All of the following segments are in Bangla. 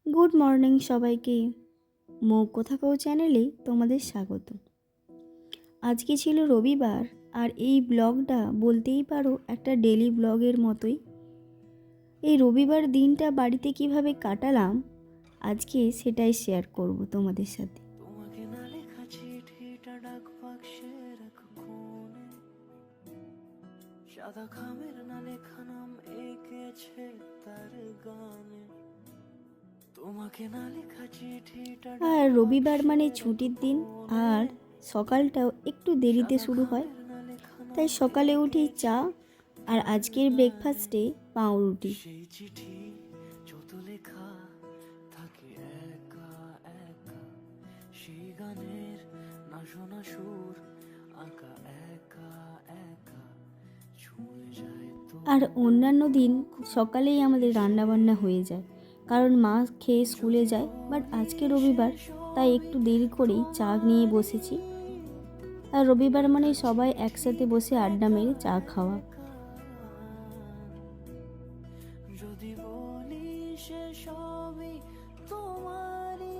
গুড মর্নিং সবাইকে। মৌ কথা কও চ্যানেলে তোমাদের স্বাগত। আজকে ছিল রবিবার, আর এই ব্লগটা বলতেই পারো একটা ডেলি ব্লগের মতোই। এই রবিবার দিনটা বাড়িতে কিভাবে কাটালাম আজকে সেটাই শেয়ার করব তোমাদের সাথে। তোমাকে না লেখা চিঠিটা ডাক বাক্সে রাখো কোণে, সাদা খামের না লেখা নাম এঁকেছে তার গানে। তোমাকে না লেখা চিঠিটা আর ডাক রবিবার বাক্সে মানে রাখো ছুটির দিন, কোণে, আর সকালটাও একটু দেরিতে সাদা শুরু হয়। খামের না লেখা তাই নাম সকালে উঠি চা, এঁকেছে আর তার আজকের গানে। ব্রেকফাস্টে পাউরুটি। সেই চিঠি যত লেখা থাকে একা একা, সেই গানের না শোনা সুর আঁকা একা একা ছুঁয়ে যায় তো। আর অন্যান্য দিন সকালেই আমাদের রান্নাবান্না হয়ে যায়, কারণ মা খেয়ে স্কুলে যায়। বাট আজকে রবিবার, তাই একটু দেরি করেই চা নিয়ে বসেছি। আর রবিবার মানে সবাই একসাথে বসে আড্ডা মেরে চা খাওয়া। যদি বলি সে সবই তোমারই,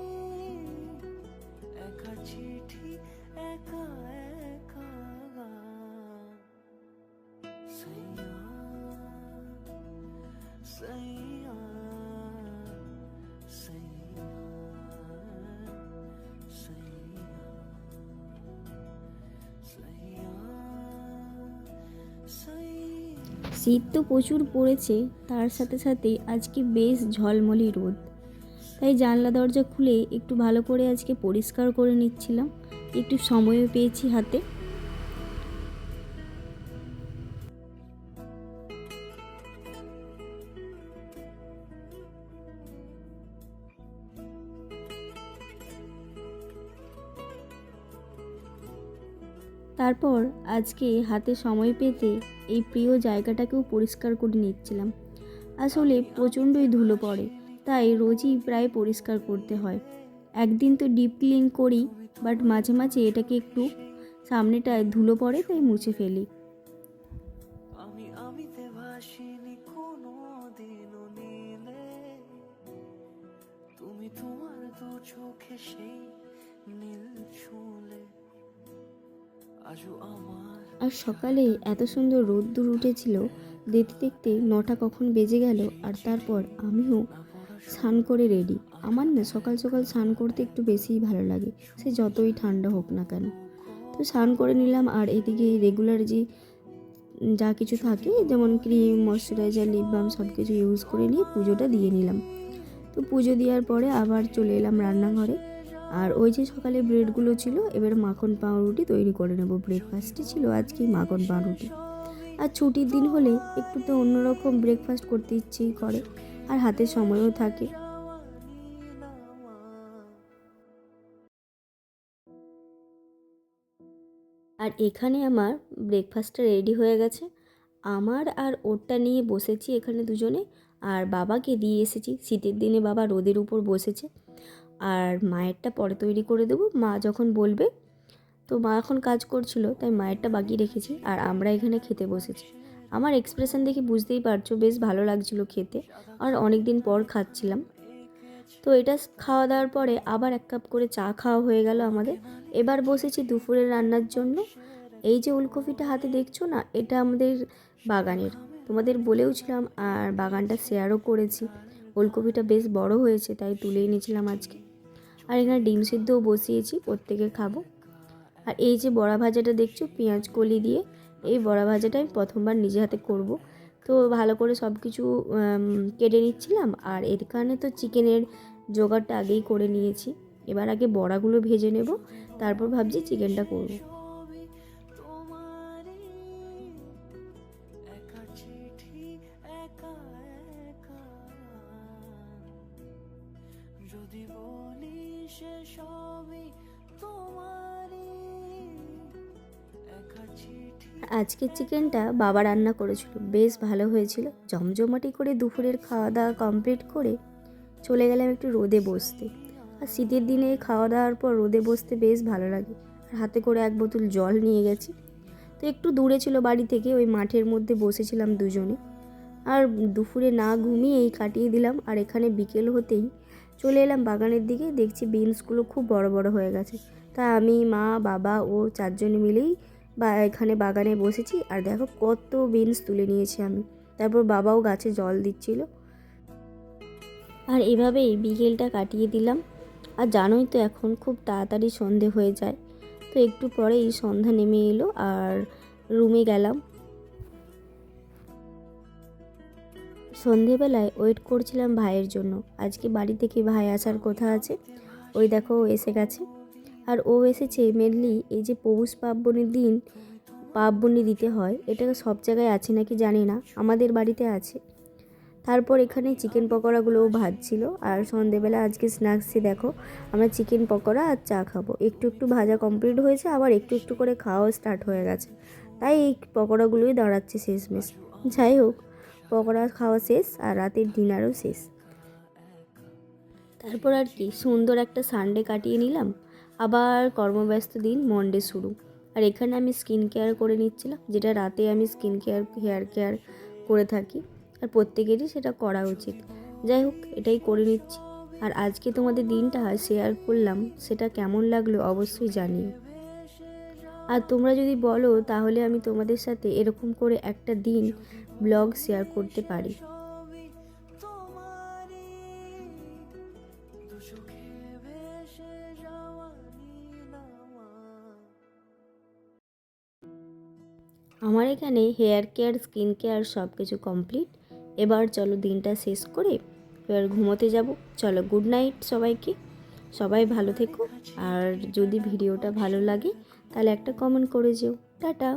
একা চিঠি একা একা গান। সাইয়া সাইয়া সাইয়া সাইয়া সাইয়া। শীত তো প্রচুর পড়েছে, তার সাথে সাথে আজকে বেশ ঝলমলে রোদ। তাই জানলা দরজা খুলে একটু ভালো করে আজকে পরিষ্কার করে নিচ্ছিলাম। একটু সময়ও পেয়েছি হাতে। তারপর আজকে হাতে সময় পেতে এই প্রিয় জায়গাটাকেও পরিষ্কার করে নিচ্ছিলাম। আসলে প্রচণ্ডই ধুলো পড়ে, তাই রোজই প্রায় পরিষ্কার করতে হয়। একদিন তো ডিপ ক্লিন করি, বাট মাঝে মাঝে এটাকে একটু সামনেটায় ধুলো পড়ে, তাই মুছে ফেলি। আমি আমিতে ভাসিনি কোনো দিনও নীলে, তুমি তোমার দু চোখে সেই নীল ছুঁলে আজও আমার। আর সকালে এত সুন্দর রোদ্দুর উঠেছিল, দেখতে দেখতে 9টা কখন বেজে গেল। আর তারপর আমিও স্নান করে রেডি। আমার না সকাল সকাল স্নান করতে একটু বেশিই ভালো লাগে, সে যতই ঠান্ডা হোক না কেন। তো স্নান করে নিলাম, আর এদিকে রেগুলার যে যা কিছু থাকে, যেমন ক্রিম, ময়শ্চারাইজার, লিপ বাম সব কিছু ইউজ করে নিয়ে পুজোটা দিয়ে নিলাম। তো পুজো দেওয়ার পরে আবার চলে এলাম রান্নাঘরে। আর ওই যে সকালে ব্রেডগুলো ছিল, এবার মাখন পাউরুটি তৈরি করে নেব। ব্রেকফাস্টে ছিল আজকে মাখন পাউরুটি। আর ছুটির দিন হলে একটু তো অন্যরকম ব্রেকফাস্ট করতে ইচ্ছেই করে, আর হাতে সময়ও থাকে। আর এখানে আমার ব্রেকফাস্টটা রেডি হয়ে গেছে। আমার আর ওরটা নিয়ে বসেছি এখানে দুজনে, আর বাবাকে দিয়ে এসেছি। শীতের দিনে বাবা রোদের উপর বসেছে। আর মায়েরটা পরে তৈরি করে দেবো, মা যখন বলবে। তো মা এখন কাজ করছিল, তাই মায়েরটা বাকি রেখেছি, আর আমরা এখানে খেতে বসেছি। আমার এক্সপ্রেশন দেখে বুঝতেই পারছো বেশ ভালো লাগছিল খেতে, আর অনেক দিন পর খাচ্ছিলাম। তো এটা খাওয়া দাওয়ার পরে আবার 1 কাপ করে চা খাওয়া হয়ে গেল আমাদের। এবার বসেছি দুপুরের রান্নার জন্য। এই যে ওলকপিটা হাতে দেখছো না, এটা আমাদের বাগানের। তোমাদের বলেওছিলাম, আর বাগানটা শেয়ারও করেছি। ওলকপিটা বেশ বড় হয়েছে, তাই তুলে এনেছিলাম আজকে। আর এখানে ডিম সিদ্ধও বসিয়েছি, প্রত্যেকে খাবো। আর এই যে বড়া ভাজাটা দেখছো পেঁয়াজ কলি দিয়ে, এই বড়া ভাজাটা আমি প্রথমবার নিজে হাতে করব। তো ভালো করে সব কিছু কেটে নিচ্ছিলাম। আর এর কারণে তো চিকেনের জোগাড়টা আগেই করে নিয়েছি। এবার আগে বড়াগুলো ভেজে নেব, তারপর ভাবছি চিকেনটা করব। সবই তোমারই, একা চিঠি একা একা। যদি বলি সে সবই তোমারই, একা চিঠি। আজকের চিকেনটা বাবা রান্না করেছিল, বেশ ভালো হয়েছিল। জমজমাটি করে দুপুরের খাওয়া দাওয়া কমপ্লিট করে চলে গেলাম একটু রোদে বসতে। আর শীতের দিনে খাওয়া দাওয়ার পর রোদে বসতে বেশ ভালো লাগে। আর হাতে করে 1 বোতল জল নিয়ে গেছি। তো একটু দূরে ছিল বাড়ি থেকে, ওই মাঠের মধ্যে বসেছিলাম দুজনে। আর দুপুরে না ঘুমিয়েই কাটিয়ে দিলাম। আর এখানে বিকেল হতেই চলে এলাম বাগানের দিকে, দেখছি বিনসগুলো খুব বড় বড় হয়ে গেছে। তা আমি, মা, বাবা ও চারজনে মিলেই এখানে বাগানে বসেছি। আর দেখো কত বিনস তুলে নিয়েছি আমি। তারপর বাবাও গাছে জল দিচ্ছিল। আর এভাবেই বিকেলটা কাটিয়ে দিলাম। আর জানোই তো এখন খুব তাড়াতাড়ি সন্ধে হয়ে যায়। তো একটু পরেই সন্ধ্যা নেমে এলো আর রুমে গেলাম। সন্ধেবেলায় ওয়েট করছিলাম ভাইয়ের জন্য। আজকে বাড়ি থেকে ভাই আসার কথা আছে। ওই দেখো ও এসে গেছে। আর ও এসেছে মেনলি এই যে পৌষ পার্বণের দিন পার্বণী দিতে হয়, এটা সব জায়গায় আছে নাকি জানি না, আমাদের বাড়িতে আছে। তারপর এখানে চিকেন পকোড়াগুলোও ভাজছিল। আর সন্ধেবেলা আজকে স্ন্যাক্সে দেখো আমরা চিকেন পকোড়া আর চা খাবো। একটু একটু ভাজা কমপ্লিট হয়েছে, আবার একটু একটু করে খাওয়াও স্টার্ট হয়ে গেছে। তাই এই পকোড়াগুলোই দাঁড়াচ্ছে শেষমেশ। যাই হোক, পকোড়া খাওয়া শেষ আর রাতের ডিনারও শেষ। তারপর আর কি সুন্দর একটা সানডে কাটিয়ে নিলাম। আবার কর্মব্যস্ত দিন মন্ডে শুরু। আর এখানে আমি স্কিন কেয়ার করে নিচ্ছিলাম, যেটা রাতে আমি স্কিন কেয়ার হেয়ার কেয়ার করে থাকি। আর প্রত্যেকেরই সেটা করা উচিত। যাই হোক, এটাই করে নিচ্ছি। আর আজকে তোমাদের দিনটা শেয়ার করলাম, সেটা কেমন লাগলো অবশ্যই জানিও। আর তোমরা যদি বলো তাহলে আমি তোমাদের সাথে এরকম করে একটা দিন ব্লগ শেয়ার করতে পারি। আমার এখানে হেয়ার কেয়ার, স্কিন কেয়ার সব কিছু কমপ্লিট। এবার চলো দিনটা শেষ করে এবার ঘুমোতে যাব। চলো, গুড নাইট সবাইকে। সবাই ভালো থেকো। আর যদি ভিডিওটা ভালো লাগে তাহলে একটা কমেন্ট করে যেও। টাটা।